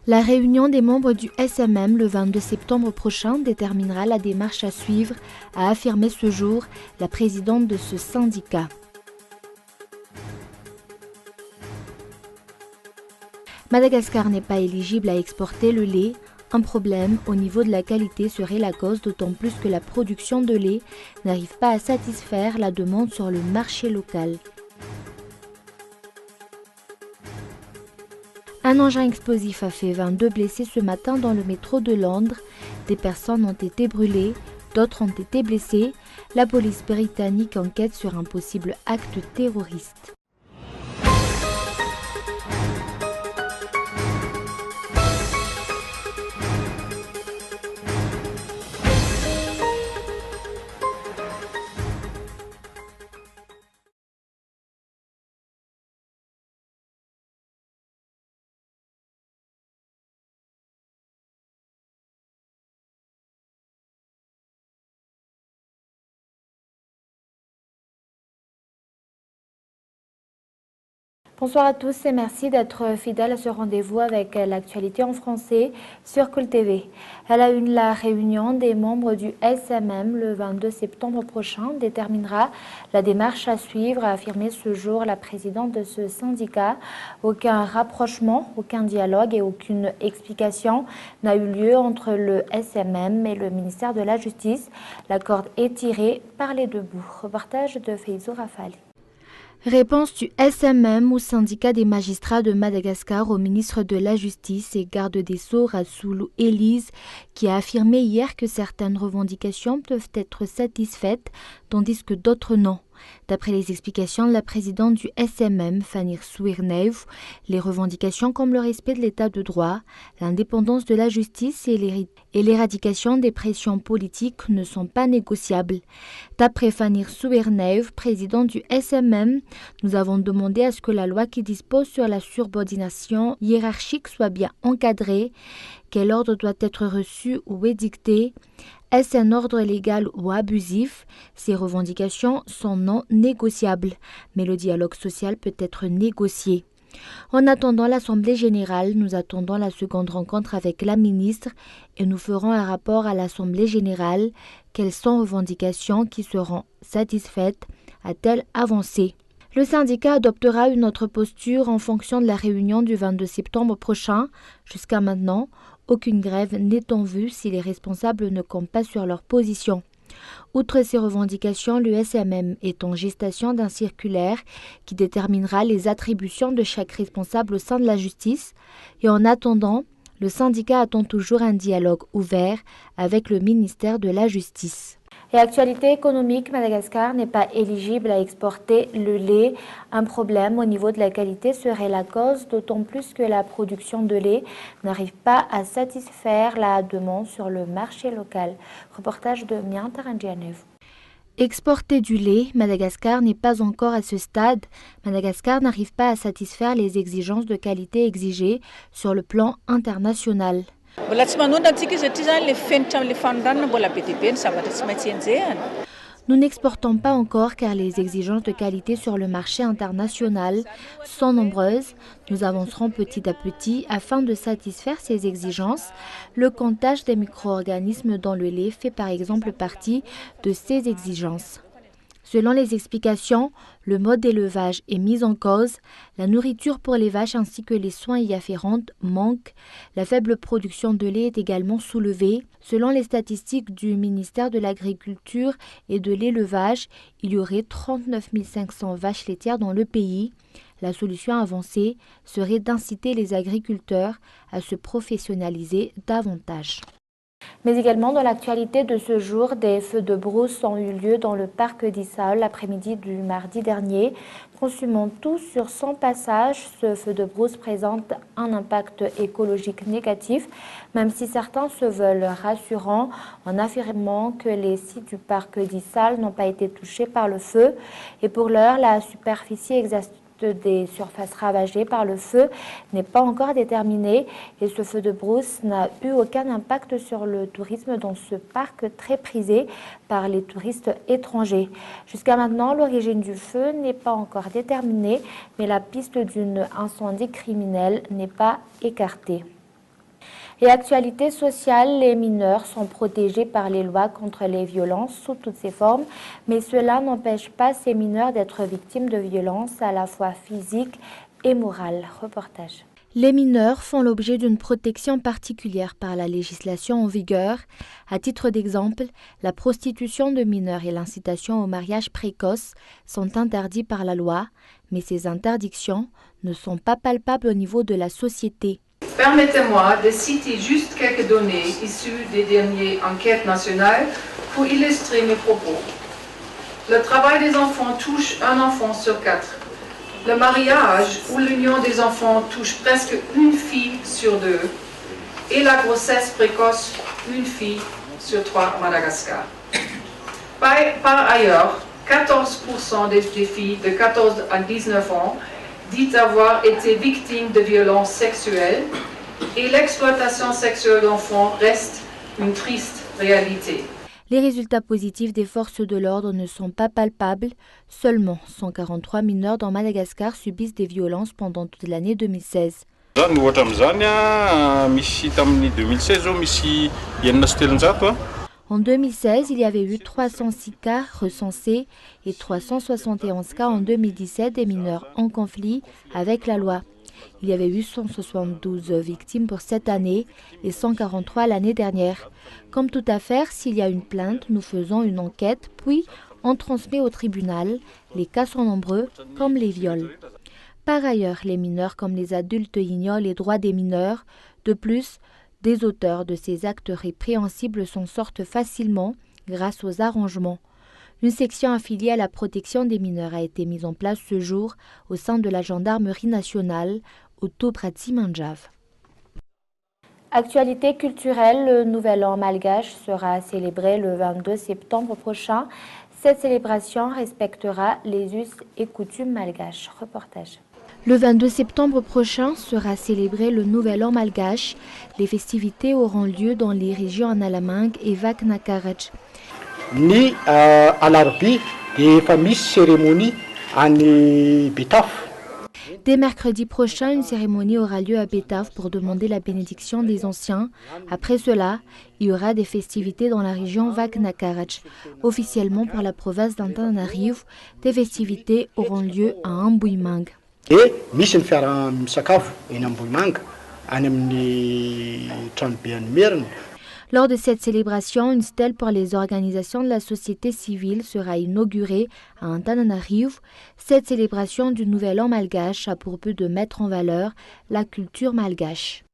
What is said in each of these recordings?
La réunion des membres du SMM le 22 septembre prochain déterminera la démarche à suivre, a affirmé ce jour la présidente de ce syndicat. Madagascar n'est pas éligible à exporter le lait. Un problème au niveau de la qualité serait la cause, d'autant plus que la production de lait n'arrive pas à satisfaire la demande sur le marché local. Un engin explosif a fait 22 blessés ce matin dans le métro de Londres. Des personnes ont été brûlées, d'autres ont été blessées. La police britannique enquête sur un possible acte terroriste. Bonsoir à tous et merci d'être fidèles à ce rendez-vous avec l'actualité en français sur Cool TV. À la une, la réunion des membres du SMM le 22 septembre prochain déterminera la démarche à suivre, a affirmé ce jour la présidente de ce syndicat. Aucun rapprochement, aucun dialogue et aucune explication n'a eu lieu entre le SMM et le ministère de la Justice. La corde est tirée par les deux bouts. Reportage de Feizo Rafali. Réponse du SMM au syndicat des magistrats de Madagascar au ministre de la Justice et garde des Sceaux Rassoulou Elise qui a affirmé hier que certaines revendications peuvent être satisfaites tandis que d'autres non. D'après les explications de la présidente du SMM, Fanir Souirnev, les revendications comme le respect de l'état de droit, l'indépendance de la justice et l'éradication des pressions politiques ne sont pas négociables. D'après Fanir Souirnev, présidente du SMM, nous avons demandé à ce que la loi qui dispose sur la subordination hiérarchique soit bien encadrée. Quel ordre doit être reçu ou édicté? Est-ce un ordre légal ou abusif? Ces revendications sont non négociables, mais le dialogue social peut être négocié. En attendant l'Assemblée générale, nous attendons la seconde rencontre avec la ministre et nous ferons un rapport à l'Assemblée générale. Quelles sont les revendications qui seront satisfaites? A-t-elle avancé? Le syndicat adoptera une autre posture en fonction de la réunion du 22 septembre prochain. Jusqu'à maintenant, aucune grève n'est en vue si les responsables ne comptent pas sur leur position. Outre ces revendications, le SMM est en gestation d'un circulaire qui déterminera les attributions de chaque responsable au sein de la justice. Et en attendant, le syndicat attend toujours un dialogue ouvert avec le ministère de la Justice. Et actualité économique, Madagascar n'est pas éligible à exporter le lait. Un problème au niveau de la qualité serait la cause, d'autant plus que la production de lait n'arrive pas à satisfaire la demande sur le marché local. Reportage de Mian Tarangianev. Exporter du lait, Madagascar n'est pas encore à ce stade. Madagascar n'arrive pas à satisfaire les exigences de qualité exigées sur le plan international. Nous n'exportons pas encore car les exigences de qualité sur le marché international sont nombreuses. Nous avancerons petit à petit afin de satisfaire ces exigences. Le comptage des micro-organismes dans le lait fait par exemple partie de ces exigences. Selon les explications, le mode d'élevage est mis en cause, la nourriture pour les vaches ainsi que les soins y afférents manquent, la faible production de lait est également soulevée. Selon les statistiques du ministère de l'Agriculture et de l'Élevage, il y aurait 39 500 vaches laitières dans le pays. La solution avancée serait d'inciter les agriculteurs à se professionnaliser davantage. Mais également dans l'actualité de ce jour, des feux de brousse ont eu lieu dans le parc d'Issal l'après-midi du mardi dernier, consumant tout sur son passage. Ce feu de brousse présente un impact écologique négatif, même si certains se veulent rassurants en affirmant que les sites du parc d'Issal n'ont pas été touchés par le feu. Et pour l'heure, la superficie exacte des surfaces ravagées par le feu n'est pas encore déterminée et ce feu de brousse n'a eu aucun impact sur le tourisme dans ce parc très prisé par les touristes étrangers. Jusqu'à maintenant, l'origine du feu n'est pas encore déterminée, mais la piste d'un incendie criminel n'est pas écartée. Et actualité sociale, les mineurs sont protégés par les lois contre les violences sous toutes ses formes, mais cela n'empêche pas ces mineurs d'être victimes de violences à la fois physiques et morales. Reportage. Les mineurs font l'objet d'une protection particulière par la législation en vigueur. À titre d'exemple, la prostitution de mineurs et l'incitation au mariage précoce sont interdits par la loi, mais ces interdictions ne sont pas palpables au niveau de la société. Permettez-moi de citer juste quelques données issues des dernières enquêtes nationales pour illustrer mes propos. Le travail des enfants touche un enfant sur 4. Le mariage ou l'union des enfants touche presque une fille sur 2. Et la grossesse précoce, une fille sur 3 à Madagascar. Par ailleurs, 14% des filles de 14 à 19 ans disent avoir été victimes de violences sexuelles et l'exploitation sexuelle d'enfants reste une triste réalité. Les résultats positifs des forces de l'ordre ne sont pas palpables. Seulement 143 mineurs dans Madagascar subissent des violences pendant toute l'année 2016. En 2016, il y avait eu 306 cas recensés et 371 cas en 2017 des mineurs en conflit avec la loi. Il y avait eu 172 victimes pour cette année et 143 l'année dernière. Comme toute affaire, s'il y a une plainte, nous faisons une enquête, puis on transmet au tribunal. Les cas sont nombreux, comme les viols. Par ailleurs, les mineurs comme les adultes ignorent les droits des mineurs. De plus, des auteurs de ces actes répréhensibles s'en sortent facilement grâce aux arrangements. Une section affiliée à la protection des mineurs a été mise en place ce jour au sein de la gendarmerie nationale au Tobratsi-Manjave. Actualité culturelle, le Nouvel An malgache sera célébré le 22 septembre prochain. Cette célébration respectera les us et coutumes malgaches. Reportage. Le 22 septembre prochain sera célébré le Nouvel An malgache. Les festivités auront lieu dans les régions Analamang et Vaknakarach. Ny alarobia dia efa misy cérémonie any Betaf. Dès mercredi prochain, une cérémonie aura lieu à Betaf pour demander la bénédiction des anciens. Après cela, il y aura des festivités dans la région Vaknakarach. Officiellement pour la province d'Antananarivo, des festivités auront lieu à Ambohimanga. Et misy ny fiara-misakafo eny Ambohimanga any amin'ny tranobe any Merina. Lors de cette célébration, une stèle pour les organisations de la société civile sera inaugurée à Antananarivo. Cette célébration du Nouvel An malgache a pour but de mettre en valeur la culture malgache.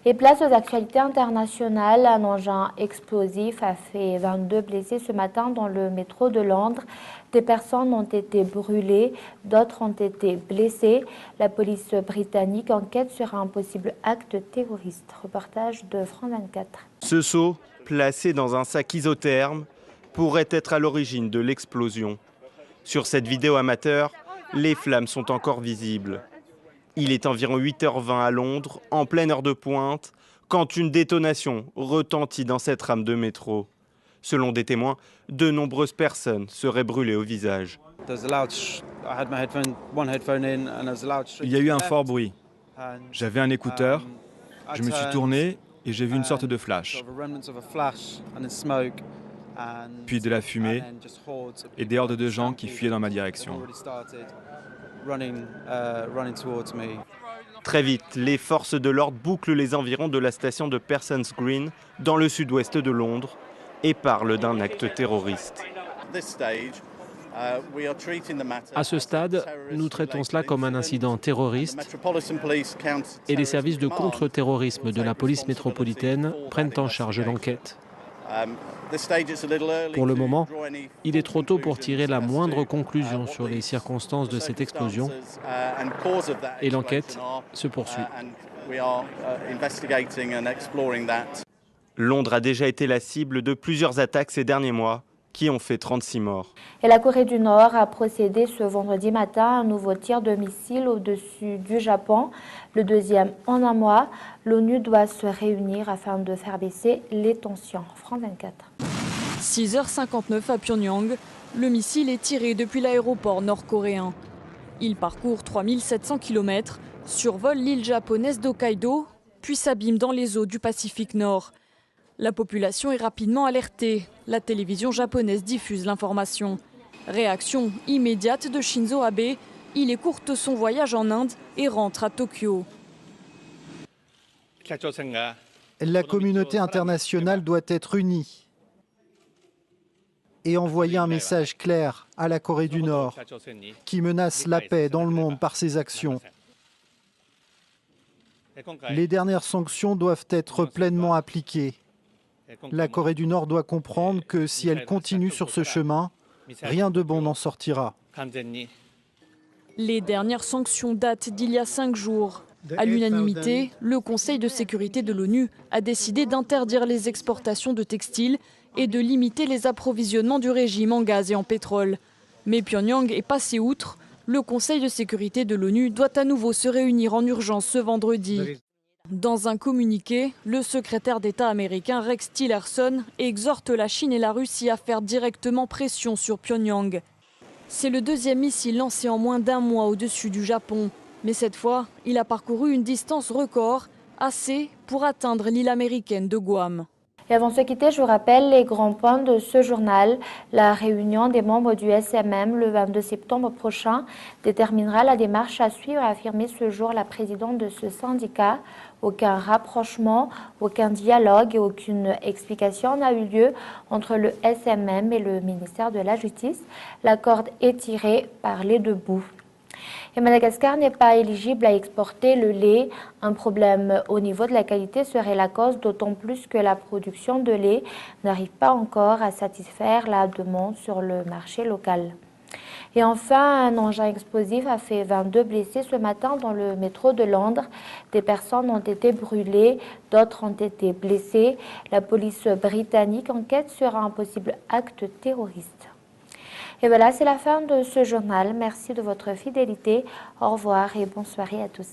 Et place aux actualités internationales, un engin explosif a fait 22 blessés ce matin dans le métro de Londres. Des personnes ont été brûlées, d'autres ont été blessées. La police britannique enquête sur un possible acte terroriste. Reportage de France 24. Ce seau, placé dans un sac isotherme, pourrait être à l'origine de l'explosion. Sur cette vidéo amateur, les flammes sont encore visibles. Il est environ 8h20 à Londres, en pleine heure de pointe, quand une détonation retentit dans cette rame de métro. Selon des témoins, de nombreuses personnes seraient brûlées au visage. Il y a eu un fort bruit. J'avais un écouteur, je me suis tourné et j'ai vu une sorte de flash. Puis de la fumée et des hordes de gens qui fuyaient dans ma direction. Très vite, les forces de l'ordre bouclent les environs de la station de Parsons Green, dans le sud-ouest de Londres, et parlent d'un acte terroriste. À ce stade, nous traitons cela comme un incident terroriste et les services de contre-terrorisme de la police métropolitaine prennent en charge l'enquête. Pour le moment, il est trop tôt pour tirer la moindre conclusion sur les circonstances de cette explosion et l'enquête se poursuit. Londres a déjà été la cible de plusieurs attaques ces derniers mois, qui ont fait 36 morts. Et la Corée du Nord a procédé ce vendredi matin à un nouveau tir de missile au-dessus du Japon, le deuxième en un mois. L'ONU doit se réunir afin de faire baisser les tensions. France 24. 6h59 à Pyongyang, le missile est tiré depuis l'aéroport nord-coréen. Il parcourt 3700 km, survole l'île japonaise d'Hokkaido, puis s'abîme dans les eaux du Pacifique Nord. La population est rapidement alertée. La télévision japonaise diffuse l'information. Réaction immédiate de Shinzo Abe. Il écourte son voyage en Inde et rentre à Tokyo. La communauté internationale doit être unie et envoyer un message clair à la Corée du Nord, qui menace la paix dans le monde par ses actions. Les dernières sanctions doivent être pleinement appliquées. La Corée du Nord doit comprendre que si elle continue sur ce chemin, rien de bon n'en sortira. Les dernières sanctions datent d'il y a 5 jours. À l'unanimité, le Conseil de sécurité de l'ONU a décidé d'interdire les exportations de textiles et de limiter les approvisionnements du régime en gaz et en pétrole. Mais Pyongyang est passé outre. Le Conseil de sécurité de l'ONU doit à nouveau se réunir en urgence ce vendredi. Dans un communiqué, le secrétaire d'État américain Rex Tillerson exhorte la Chine et la Russie à faire directement pression sur Pyongyang. C'est le deuxième missile lancé en moins d'1 mois au-dessus du Japon. Mais cette fois, il a parcouru une distance record, assez pour atteindre l'île américaine de Guam. Et avant de se quitter, je vous rappelle les grands points de ce journal. La réunion des membres du SMM le 22 septembre prochain déterminera la démarche à suivre, a affirmé ce jour la présidente de ce syndicat. Aucun rapprochement, aucun dialogue et aucune explication n'a eu lieu entre le SMM et le ministère de la Justice. La corde est tirée par les deux bouts. Et Madagascar n'est pas éligible à exporter le lait. Un problème au niveau de la qualité serait la cause, d'autant plus que la production de lait n'arrive pas encore à satisfaire la demande sur le marché local. Et enfin, un engin explosif a fait 22 blessés ce matin dans le métro de Londres. Des personnes ont été brûlées, d'autres ont été blessées. La police britannique enquête sur un possible acte terroriste. Et voilà, c'est la fin de ce journal. Merci de votre fidélité. Au revoir et bonne soirée à tous.